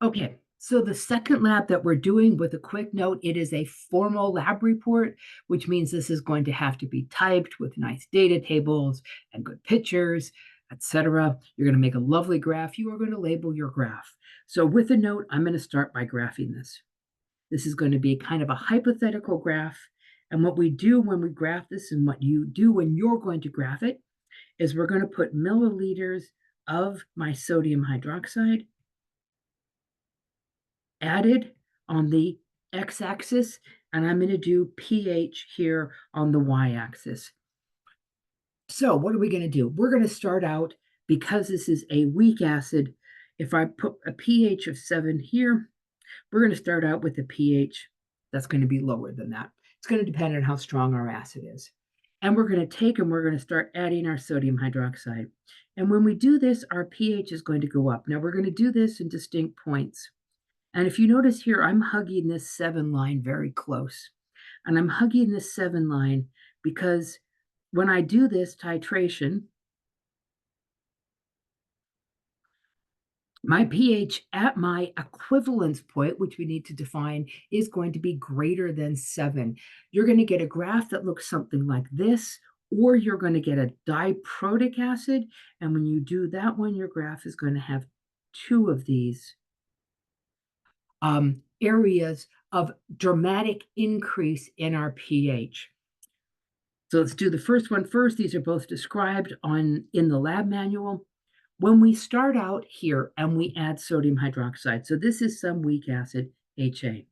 Okay, so the second lab that we're doing, with a quick note, it is a formal lab report, which means this is going to have to be typed with nice data tables and good pictures, etc. You're going to make a lovely graph. You are going to label your graph. So with a note, I'm going to start by graphing this. This is going to be kind of a hypothetical graph. And what we do when we graph this, and what you do when you're going to graph it, is we're going to put milliliters of my sodium hydroxide added on the x-axis, and I'm going to do pH here on the y-axis. So what are we going to do? We're going to start out, because this is a weak acid, if I put a pH of 7 here, we're going to start out with a pH that's going to be lower than that. It's going to depend on how strong our acid is. And we're going to take and we're going to start adding our sodium hydroxide. And when we do this, our pH is going to go up. Now we're going to do this in distinct points. And if you notice here, I'm hugging this 7 line very close. And I'm hugging this 7 line because when I do this titration, my pH at my equivalence point, which we need to define, is going to be greater than 7. You're going to get a graph that looks something like this, or you're going to get a diprotic acid. And when you do that one, your graph is going to have 2 of these areas of dramatic increase in our pH. So let's do the first one first. These are both described in the lab manual. When we start out here and we add sodium hydroxide, so this is some weak acid, HA.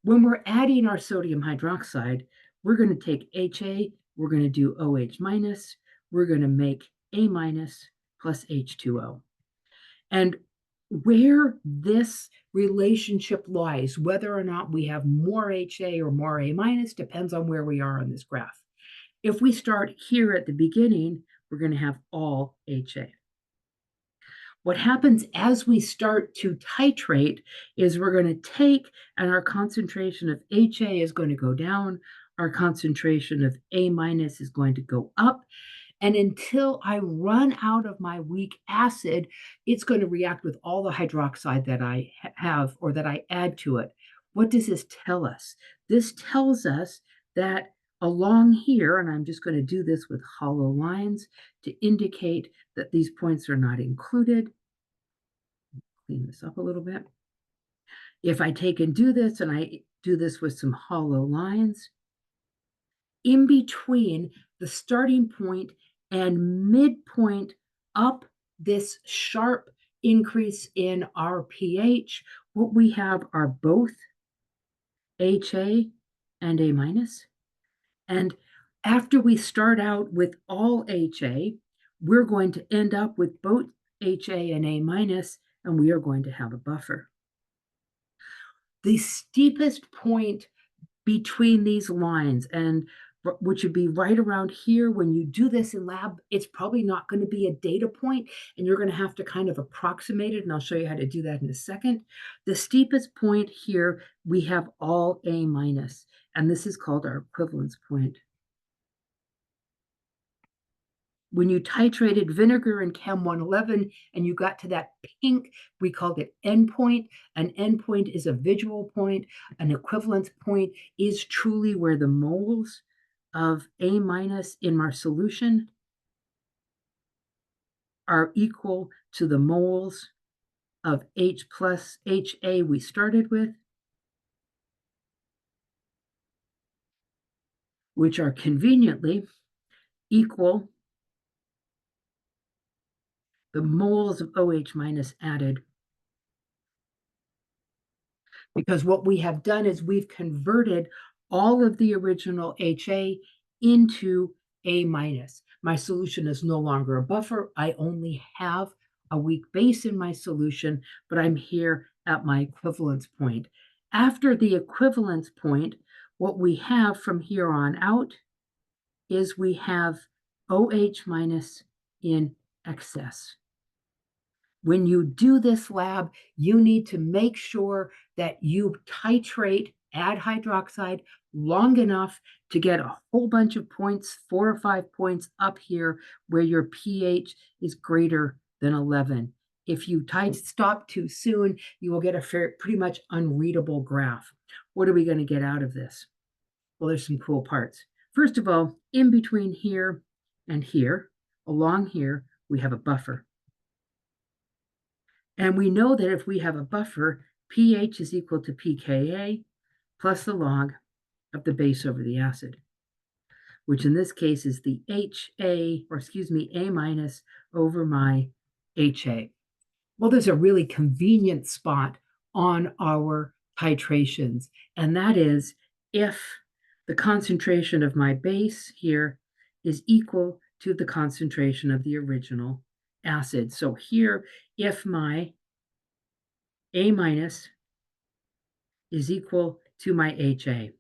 When we're adding our sodium hydroxide, we're going to take HA, we're going to do OH minus, we're going to make A minus plus H2O. And where this relationship lies, whether or not we have more HA or more A minus, depends on where we are on this graph. If we start here at the beginning, we're going to have all HA. What happens as we start to titrate is we're going to take, and our concentration of HA is going to go down, our concentration of A minus is going to go up, and until I run out of my weak acid, it's going to react with all the hydroxide that I have or that I add to it. What does this tell us? This tells us that along here, and I'm just going to do this with hollow lines to indicate that these points are not included. Clean this up a little bit. If I take and do this, and I do this with some hollow lines, in between the starting point and midpoint up this sharp increase in our pH, what we have are both HA and A minus. And after we start out with all HA, we're going to end up with both HA and A minus, and we are going to have a buffer. The steepest point between these lines, and which would be right around here. When you do this in lab, it's probably not going to be a data point, and you're going to have to kind of approximate it, and I'll show you how to do that in a second. The steepest point here, we have all A minus, and this is called our equivalence point. When you titrated vinegar in Chem 111 and you got to that pink, we called it endpoint. An endpoint is a visual point. An equivalence point is truly where the moles of A minus in our solution are equal to the moles of H plus HA we started with, which are conveniently equal the moles of OH minus added. Because what we have done is we've converted all of the original HA into A minus. My solution is no longer a buffer. I only have a weak base in my solution, but I'm here at my equivalence point. After the equivalence point, what we have from here on out is we have OH minus in excess. When you do this lab, you need to make sure that you titrate, add hydroxide long enough to get a whole bunch of points, 4 or 5 points up here where your pH is greater than 11. If you stop too soon, you will get a pretty much unreadable graph. What are we going to get out of this? Well, there's some cool parts. First of all, in between here and here, along here, we have a buffer. And we know that if we have a buffer, pH is equal to pKa plus the log of the base over the acid, which in this case is the A minus over my HA. Well, there's a really convenient spot on our titrations, and that is if the concentration of my base here is equal to the concentration of the original acid. So here, if my A minus is equal to my HA,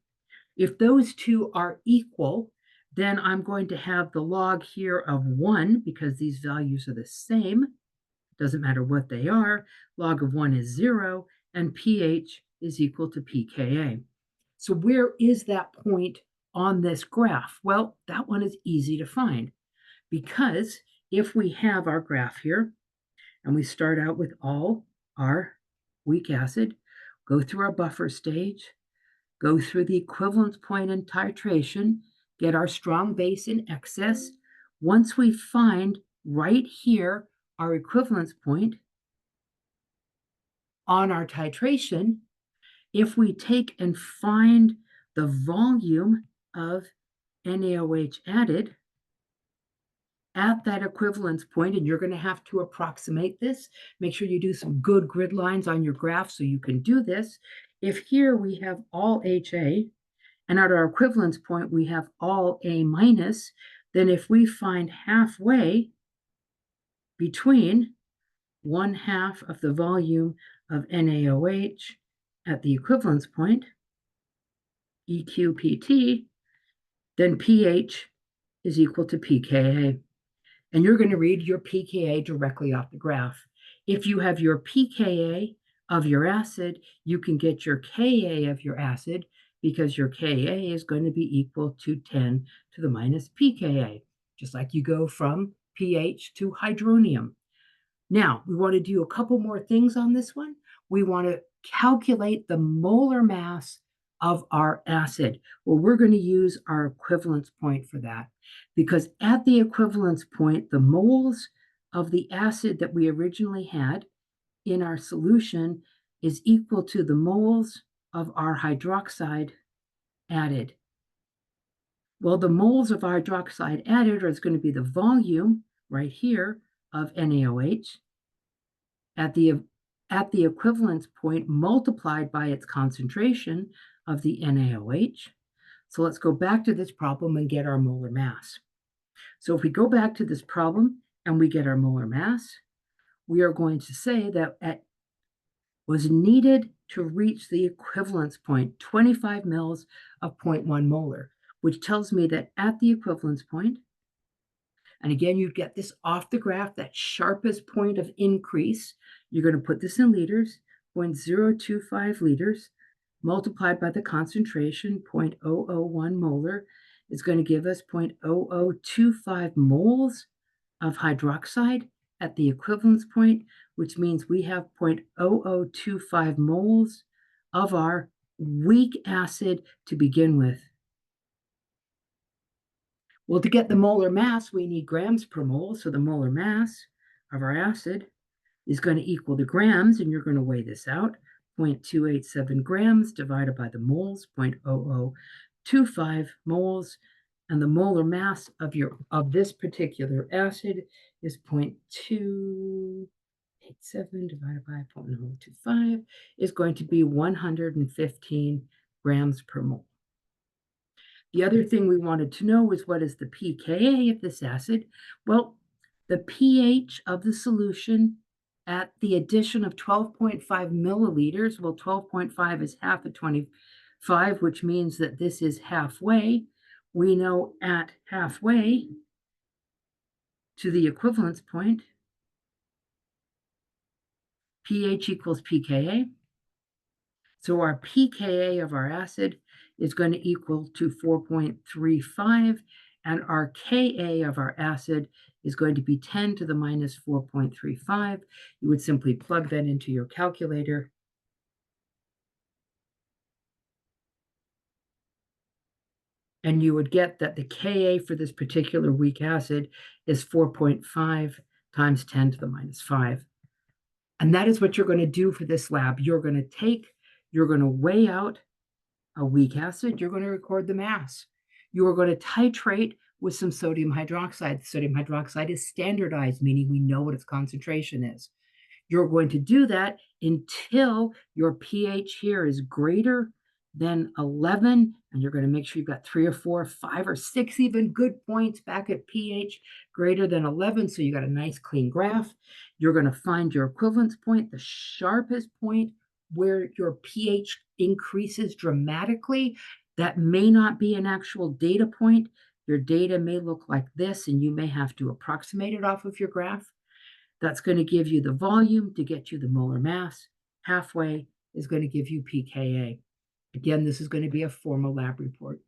if those two are equal, then I'm going to have the log here of 1 because these values are the same. Doesn't matter what they are. Log of 1 is 0, and pH is equal to pKa. So where is that point on this graph? Well, that one is easy to find because if we have our graph here and we start out with all our weak acid, go through our buffer stage, go through the equivalence point in titration, get our strong base in excess. Once we find right here our equivalence point on our titration, if we take and find the volume of NaOH added at that equivalence point, and you're going to have to approximate this, make sure you do some good grid lines on your graph so you can do this. If here we have all HA, and at our equivalence point we have all A minus, then if we find halfway between 1/2 of the volume of NaOH at the equivalence point, EQPT, then pH is equal to pKa. And you're going to read your pKa directly off the graph. If you have your pKa of your acid, you can get your Ka of your acid because your Ka is going to be equal to 10 to the minus pKa, just like you go from pH to hydronium. Now, we want to do a couple more things on this one. We want to calculate the molar mass of our acid. Well, we're going to use our equivalence point for that because at the equivalence point, the moles of the acid that we originally had in our solution is equal to the moles of our hydroxide added. Well, the moles of our hydroxide added is going to be the volume right here of NaOH at the equivalence point multiplied by its concentration of the NaOH. So let's go back to this problem and get our molar mass. So if we go back to this problem and we get our molar mass, we are going to say that was needed to reach the equivalence point, 25 mils of 0.1 molar, which tells me that at the equivalence point, and again, you get this off the graph, that sharpest point of increase, you're going to put this in liters, 0.025 liters, multiplied by the concentration, 0.001 molar, is going to give us 0.0025 moles of hydroxide at the equivalence point, which means we have 0.0025 moles of our weak acid to begin with. Well, to get the molar mass, we need grams per mole. So the molar mass of our acid is going to equal the grams, and you're going to weigh this out. 0.287 grams divided by the moles, 0.0025 moles. And the molar mass of this particular acid is 0.287 divided by 0.025 is going to be 115 grams per mole. The other thing we wanted to know is what is the pKa of this acid? Well, the pH of the solution at the addition of 12.5 milliliters, well, 12.5 is half of 25, which means that this is halfway. We know at halfway to the equivalence point, pH equals pKa. So our pKa of our acid is going to equal to 4.35, and our Ka of our acid is going to be 10 to the minus 4.35. You would simply plug that into your calculator. And you would get that the Ka for this particular weak acid is 4.5 times 10 to the minus 5. And that is what you're going to do for this lab. You're going to weigh out a weak acid, you're going to record the mass. You are going to titrate with some sodium hydroxide. Sodium hydroxide is standardized, meaning we know what its concentration is. You're going to do that until your pH here is greater than 11, and you're going to make sure you've got 3 or 4, 5 or 6 even good points back at pH greater than 11, so you got a nice clean graph. You're going to find your equivalence point, the sharpest point where your pH increases dramatically. That may not be an actual data point. Your data may look like this, and you may have to approximate it off of your graph. That's going to give you the volume to get you the molar mass. Halfway is going to give you pKa. Again, this is going to be a formal lab report.